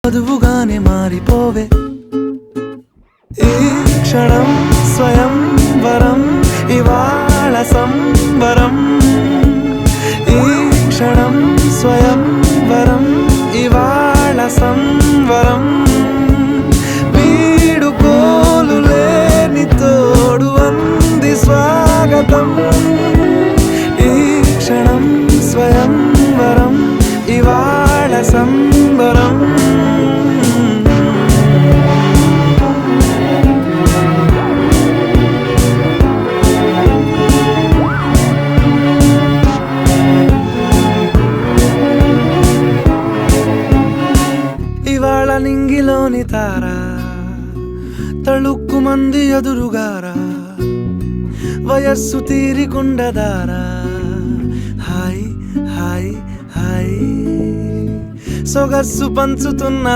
వధువుగానే మారిపోవే ఈ క్షణం స్వయం వరం ఇవాళ సంబరం ఈ క్షణం స్వయం వరం ఇవాళ సంవరం వీడుకోలు లేని తోడు అంది స్వాగతం ఈ క్షణం స్వయం వరం ఇవాళ సంబరం ఇవాళ నింగిలోని తారా తళుక్కు మంది ఎదురుగారా వయస్సు తీరికుండదారా హాయ్ హాయ్ హాయ్ సొగస్సు పంచుతున్న